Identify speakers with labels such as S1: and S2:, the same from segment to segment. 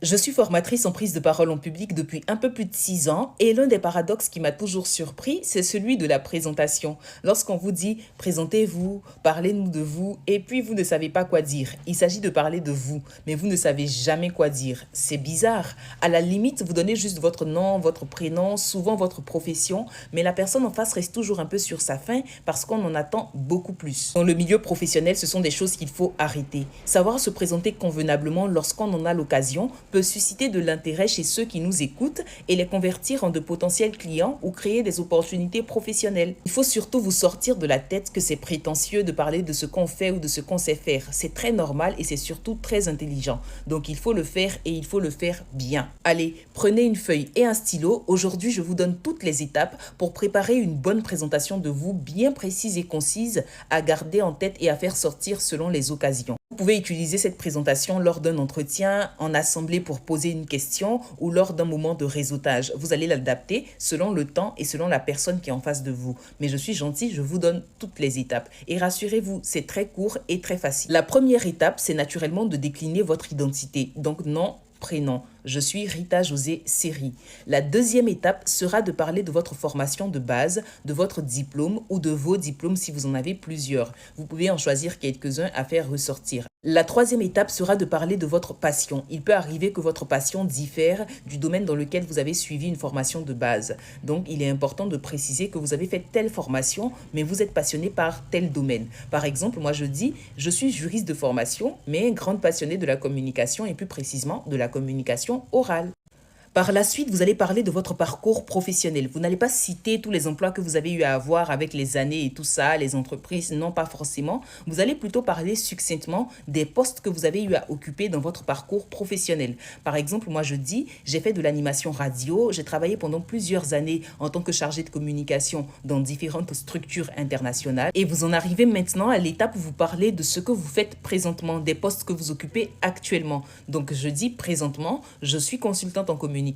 S1: Je suis formatrice en prise de parole en public depuis un peu plus de 6 ans et l'un des paradoxes qui m'a toujours surpris, c'est celui de la présentation. Lorsqu'on vous dit présentez-vous, parlez-nous de vous et puis vous ne savez pas quoi dire. Il s'agit de parler de vous, mais vous ne savez jamais quoi dire. C'est bizarre. À la limite, vous donnez juste votre nom, votre prénom, souvent votre profession, mais la personne en face reste toujours un peu sur sa faim parce qu'on en attend beaucoup plus. Dans le milieu professionnel, ce sont des choses qu'il faut arrêter. Savoir se présenter convenablement lorsqu'on en a l'occasion peut susciter de l'intérêt chez ceux qui nous écoutent et les convertir en de potentiels clients ou créer des opportunités professionnelles. Il faut surtout vous sortir de la tête que c'est prétentieux de parler de ce qu'on fait ou de ce qu'on sait faire. C'est très normal et c'est surtout très intelligent. Donc il faut le faire et il faut le faire bien. Allez, prenez une feuille et un stylo. Aujourd'hui, je vous donne toutes les étapes pour préparer une bonne présentation de vous, bien précise et concise, à garder en tête et à faire sortir selon les occasions. Vous pouvez utiliser cette présentation lors d'un entretien, en assemblée pour poser une question ou lors d'un moment de réseautage. Vous allez l'adapter selon le temps et selon la personne qui est en face de vous. Mais je suis gentille, je vous donne toutes les étapes. Et rassurez-vous, c'est très court et très facile. La première étape, c'est naturellement de décliner votre identité. Donc nom, prénom. Je suis Rita José Seri. La deuxième étape sera de parler de votre formation de base, de votre diplôme ou de vos diplômes si vous en avez plusieurs. Vous pouvez en choisir quelques-uns à faire ressortir. La troisième étape sera de parler de votre passion. Il peut arriver que votre passion diffère du domaine dans lequel vous avez suivi une formation de base. Donc, il est important de préciser que vous avez fait telle formation, mais vous êtes passionné par tel domaine. Par exemple, moi je dis, je suis juriste de formation, mais grande passionnée de la communication et plus précisément de la communication orale. Par la suite, vous allez parler de votre parcours professionnel. Vous n'allez pas citer tous les emplois que vous avez eu à avoir avec les années et tout ça, les entreprises, non pas forcément. Vous allez plutôt parler succinctement des postes que vous avez eu à occuper dans votre parcours professionnel. Par exemple, moi je dis, j'ai fait de l'animation radio, j'ai travaillé pendant plusieurs années en tant que chargé de communication dans différentes structures internationales et vous en arrivez maintenant à l'étape où vous parlez de ce que vous faites présentement, des postes que vous occupez actuellement. Donc je dis présentement, je suis consultante en communication,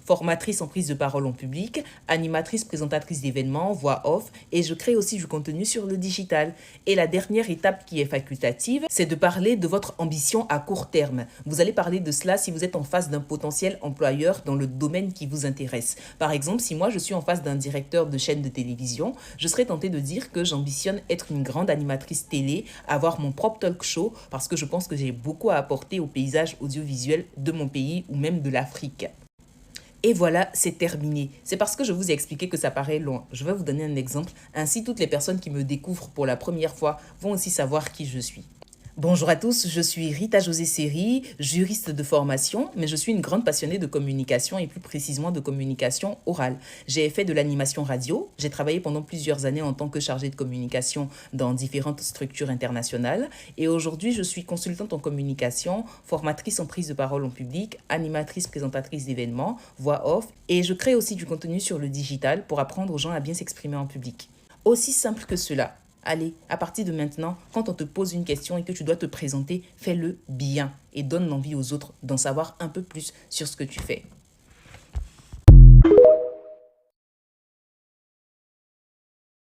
S1: formatrice en prise de parole en public, animatrice présentatrice d'événements, voix off et je crée aussi du contenu sur le digital. Et la dernière étape qui est facultative, c'est de parler de votre ambition à court terme. Vous allez parler de cela si vous êtes en face d'un potentiel employeur dans le domaine qui vous intéresse. Par exemple, si moi je suis en face d'un directeur de chaîne de télévision, je serais tentée de dire que j'ambitionne être une grande animatrice télé, avoir mon propre talk show parce que je pense que j'ai beaucoup à apporter au paysage audiovisuel de mon pays ou même de l'Afrique. Et voilà, c'est terminé. C'est parce que je vous ai expliqué que ça paraît long. Je vais vous donner un exemple. Ainsi, toutes les personnes qui me découvrent pour la première fois vont aussi savoir qui je suis. Bonjour à tous, je suis Rita José Seri, juriste de formation, mais je suis une grande passionnée de communication et plus précisément de communication orale. J'ai fait de l'animation radio, j'ai travaillé pendant plusieurs années en tant que chargée de communication dans différentes structures internationales et aujourd'hui je suis consultante en communication, formatrice en prise de parole en public, animatrice présentatrice d'événements, voix off et je crée aussi du contenu sur le digital pour apprendre aux gens à bien s'exprimer en public. Aussi simple que cela. Allez, à partir de maintenant, quand on te pose une question et que tu dois te présenter, fais-le bien et donne l'envie aux autres d'en savoir un peu plus sur ce que tu fais.